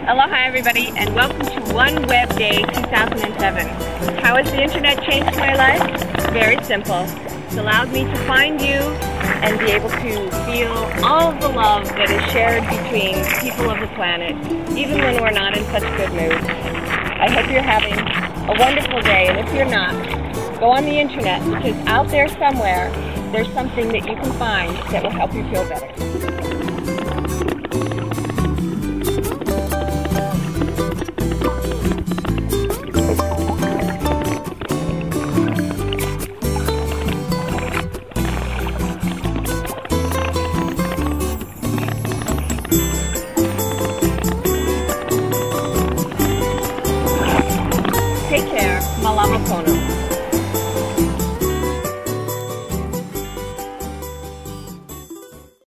Aloha everybody, and welcome to One Web Day 2007. How has the internet changed my life? Very simple. It's allowed me to find you and be able to feel all of the love that is shared between people of the planet, even when we're not in such good moods. I hope you're having a wonderful day, and if you're not, go on the internet, because out there somewhere, there's something that you can find that will help you feel better. Take care. Malama Pono.